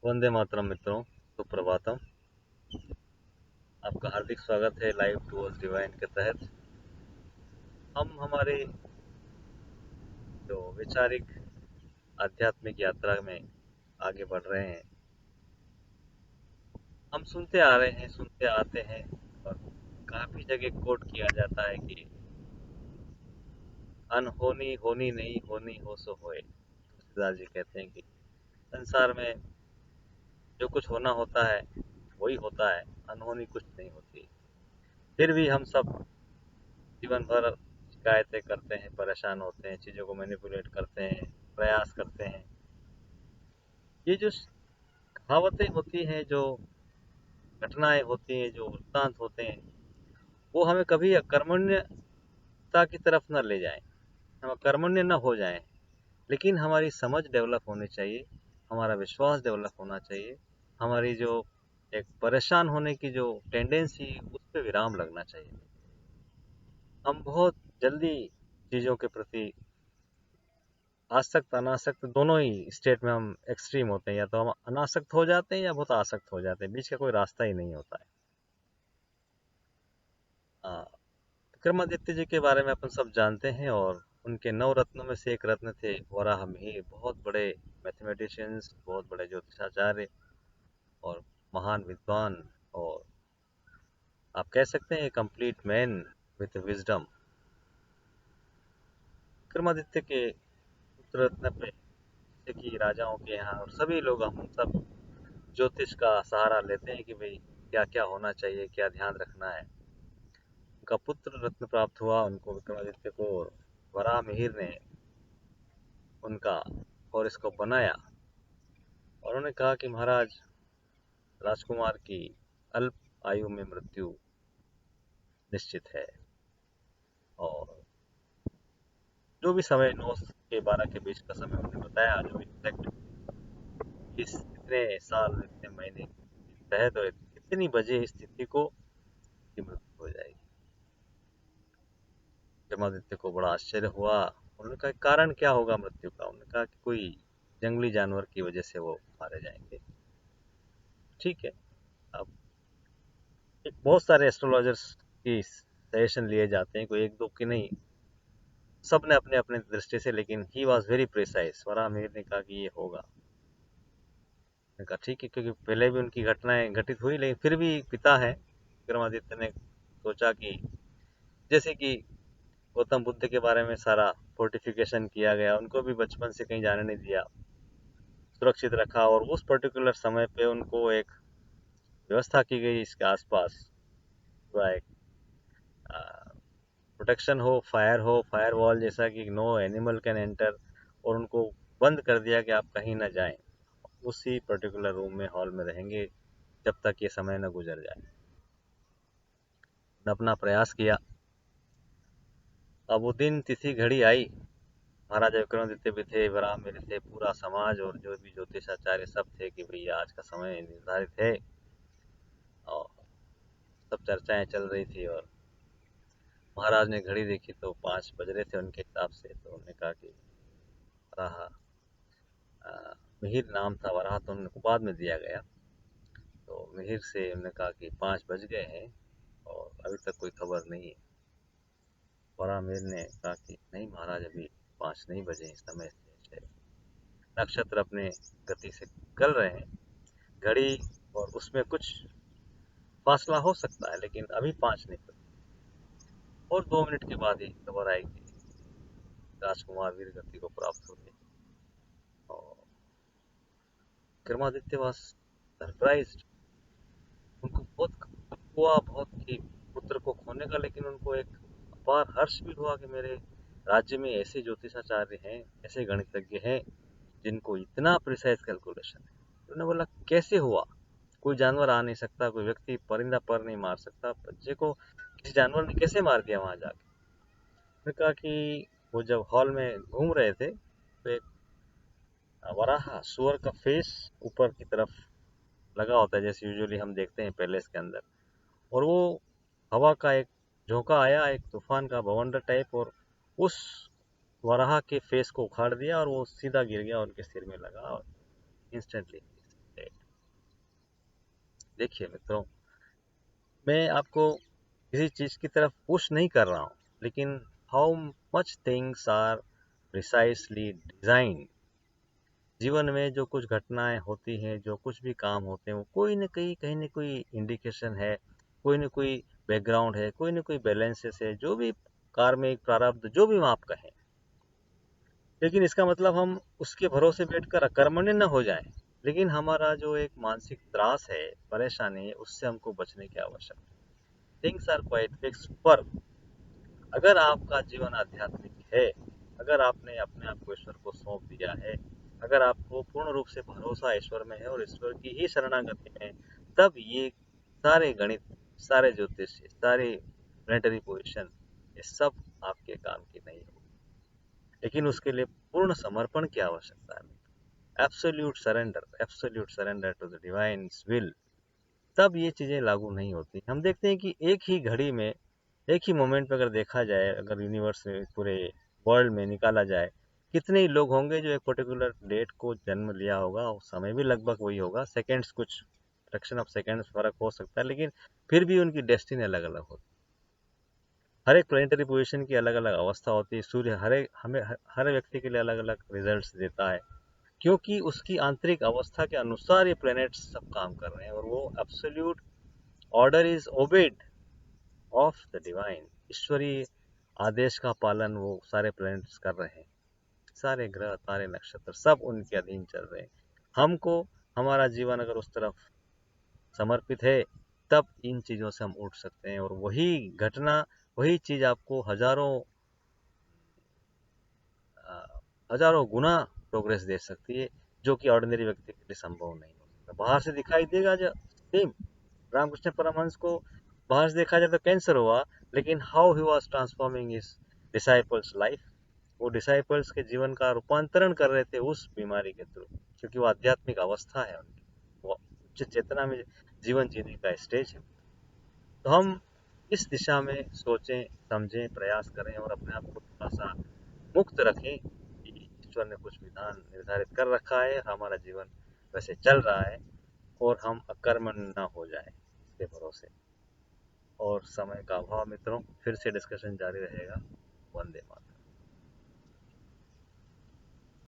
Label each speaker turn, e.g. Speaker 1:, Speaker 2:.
Speaker 1: वंदे मातरम मित्रों, सुप्रभातम। आपका हार्दिक स्वागत है लाइव टूवर्ड्स डिवाइन के तहत। हम हमारे जो वैचारिक आध्यात्मिक यात्रा में आगे बढ़ रहे हैं। हम सुनते आ रहे हैं, सुनते आते हैं और काफी जगह कोट किया जाता है कि अनहोनी होनी नहीं, होनी हो सो होए। तुलसीदास जी कहते हैं कि संसार में जो कुछ होना होता है वही होता है, अनहोनी कुछ नहीं होती। फिर भी हम सब जीवन भर शिकायतें करते हैं, परेशान होते हैं, चीज़ों को मैनिपुलेट करते हैं, प्रयास करते हैं। ये जो कहावतें होती हैं, जो घटनाएं होती हैं, जो वृत्तांत होते हैं, वो हमें कभी अकर्मण्यता की तरफ न ले जाएं, हम अकर्मण्य न हो जाएं। लेकिन हमारी समझ डेवलप होनी चाहिए, हमारा विश्वास डेवलप होना चाहिए, हमारी जो एक परेशान होने की जो टेंडेंसी उस पर विराम लगना चाहिए। हम बहुत जल्दी चीज़ों के प्रति आसक्त अनासक्त दोनों ही स्टेट में हम एक्सट्रीम होते हैं। या तो हम अनासक्त हो जाते हैं या बहुत आसक्त हो जाते हैं, बीच का कोई रास्ता ही नहीं होता है। विक्रमादित्य जी के बारे में अपन सब जानते हैं, और उनके 9 रत्नों में से एक रत्न थे वराहमिहिर। बहुत बड़े मैथमेटिशियंस, बहुत बड़े ज्योतिषाचार्य और महान विद्वान, और आप कह सकते हैं complete man with wisdom. Vikramaditya के पुत्र रत्न पे, जैसे कि राजाओं के यहाँ और सभी लोग, हम सब ज्योतिष का सहारा लेते हैं कि भाई क्या क्या होना चाहिए, क्या ध्यान रखना है। उनका पुत्र रत्न प्राप्त हुआ उनको, विक्रमादित्य को। वराह मिहिर ने उनका और इसको बनाया, और उन्होंने कहा कि महाराज, राजकुमार की अल्प आयु में मृत्यु निश्चित है, और जो भी समय 9 के 12 के बीच का समय उन्होंने बताया, जो एग्जैक्ट इस इतने साल इतने महीने तहत और इतनी बजे इस तिथि को की मृत्यु हो जाएगी। विक्रमादित्य को बड़ा आश्चर्य हुआ। उन्होंने कहा कारण क्या होगा मृत्यु का। उन्होंने कहा कि कोई जंगली जानवर की वजह से वो मारे जाएंगे। ठीक है। अब बहुत सारे एस्ट्रोलॉजर्स की सजेशन लिए जाते हैं, कोई एक दो की नहीं, सब ने अपने अपने दृष्टि से, लेकिन he was very precise. Varaha Mihir ने कहा कि ये होगा। मैंने कहा ठीक है, क्योंकि पहले भी उनकी घटनाएं घटित हुई, लेकिन फिर भी पिता है विक्रमादित्य ने सोचा कि जैसे कि गौतम बुद्ध के बारे में सारा फोर्टिफिकेशन किया गया, उनको भी बचपन से कहीं जाने नहीं दिया, सुरक्षित रखा, और उस पर्टिकुलर समय पे उनको एक व्यवस्था की गई इसके आसपास, पूरा एक प्रोटेक्शन हो, फायर वॉल जैसा कि नो एनिमल कैन एंटर, और उनको बंद कर दिया कि आप कहीं ना जाएं, उसी पर्टिकुलर रूम में, हॉल में रहेंगे जब तक ये समय न गुजर जाए। अपना प्रयास किया। अब वो दिन तिथि घड़ी आई, महाराजा विक्रमादित्य भी थे, बराह मेरे थे, पूरा समाज और जो भी ज्योतिषाचार्य सब थे कि भैया आज का समय निर्धारित है, और सब चर्चाएं चल रही थी। और महाराज ने घड़ी देखी तो 5 बज रहे थे उनके हिसाब से। तो उन्होंने कहा कि वराह, मिहिर नाम था, वराह तो उनको बाद में दिया गया। तो मिहिर से उन्होंने कहा कि 5 बज गए हैं और अभी तक कोई खबर नहीं है। वराह मिहिर ने कहा कि नहीं महाराज, अभी 5 नहीं बजे हैं, समय से नक्षत्र अपने गति से चल रहे हैं, घड़ी और उसमें कुछ फासला हो सकता है, लेकिन अभी 5 नहीं बजे। और 2 मिनट के बाद ही खबर आई कि राजकुमार वीर गति को प्राप्त हो गए। और विक्रमादित्य वॉज सरप्राइज्ड। उनको बहुत दुख हुआ, बहुत कि पुत्र को खोने का, लेकिन उनको एक अपार हर्ष भी हुआ कि मेरे राज्य में ऐसे ज्योतिषाचार्य हैं, ऐसे गणितज्ञ हैं जिनको इतना प्रिसाइज कैलकुलेशन है। उन्होंने बोला कैसे हुआ, कोई जानवर आ नहीं सकता, कोई व्यक्ति परिंदा पर नहीं मार सकता, बच्चे को किसी जानवर ने कैसे मार दिया वहां जाके। उसने कहा कि वो जब हॉल में घूम रहे थे तो एक वराह सुअर का फेस ऊपर की तरफ लगा होता है, जैसे यूजुअली हम देखते हैं पैलेस के अंदर, और वो हवा का एक झोंका आया, एक तूफान का बवंडर टाइप, और उस वराह के फेस को उखाड़ दिया और वो सीधा गिर गया, उनके सिर में लगा और इंस्टेंटली। देखिए मित्रों, मैं आपको किसी चीज़ की तरफ पुश नहीं कर रहा हूँ, लेकिन how much things are precisely design. जीवन में जो कुछ घटनाएं होती हैं, जो कुछ भी काम होते हैं, वो कोई न कहीं न कोई इंडिकेशन है, कोई न कोई बैकग्राउंड है, कोई न कोई बैलेंसेस है, जो भी कार्मिक प्रारब्ध जो भी आप कहें। लेकिन इसका मतलब हम उसके भरोसे बैठकर अकर्मण्य न हो जाएं। लेकिन हमारा जो एक मानसिक त्रास है, परेशानी है, उससे हमको बचने की आवश्यकता है। थिंग्स आर क्वाइट फिक्स, पर अगर आपका जीवन आध्यात्मिक है, अगर आपने अपने आप को ईश्वर को सौंप दिया है, अगर आपको पूर्ण रूप से भरोसा ईश्वर में है और ईश्वर की ही शरणागति में, तब ये सारे गणित, सारे ज्योतिष, सारे प्लेनेटरी पोजिशन, ये सब आपके काम की नहीं होगी। लेकिन उसके लिए पूर्ण समर्पण की आवश्यकता है, absolute surrender to the divine will. तब ये चीजें लागू नहीं होती। हम देखते हैं कि एक ही घड़ी में, एक ही मोमेंट पे अगर देखा जाए, अगर यूनिवर्स में, पूरे वर्ल्ड में निकाला जाए, कितने ही लोग होंगे जो एक पर्टिकुलर डेट को जन्म लिया होगा, और समय भी लगभग वही होगा, सेकंड्स, कुछ फ्रैक्शन ऑफ सेकंड्स फर्क हो सकता है, लेकिन फिर भी उनकी डेस्टिनी अलग अलग होती है। हर एक प्लेनेटरी पोजीशन की अलग अलग अवस्था होती है। सूर्य हर व्यक्ति के लिए अलग अलग रिजल्ट्स देता है, क्योंकि उसकी आंतरिक अवस्था के अनुसार ये प्लैनेट्स सब काम कर रहे हैं, और वो absolute order is obeyed of the divine. ईश्वरीय आदेश का पालन वो सारे प्लैनेट्स कर रहे हैं। सारे ग्रह, तारे, नक्षत्र सब उनके अधीन चल रहे हैं। हमको, हमारा जीवन अगर उस तरफ समर्पित है, तब इन चीजों से हम उठ सकते हैं, और वही घटना, वही चीज आपको हजारों गुना प्रोग्रेस दे सकती है, जो कि ऑर्डिनरी व्यक्ति के लिए संभव नहीं हो सकता। बाहर से दिखाई देगा जो सेम, रामकृष्ण परमहंस को बाहर से देखा जाए तो कैंसर हुआ, लेकिन how he was transforming his disciples life. वो डिसाइपल्स के जीवन का रूपांतरण कर रहे थे उस बीमारी के थ्रू, क्योंकि वो आध्यात्मिक अवस्था है उनकी, वो उच्च चेतना में जीवन जीने का स्टेज है। तो हम इस दिशा में सोचें, समझें, प्रयास करें, और अपने आप को थोड़ा सा मुक्त रखें कि ईश्वर ने कुछ विधान निर्धारित कर रखा है, हमारा जीवन वैसे चल रहा है, और हम अकर्मण्य ना हो जाए इसके भरोसे। और समय का अभाव मित्रों, फिर से डिस्कशन जारी रहेगा। वंदे मातरम।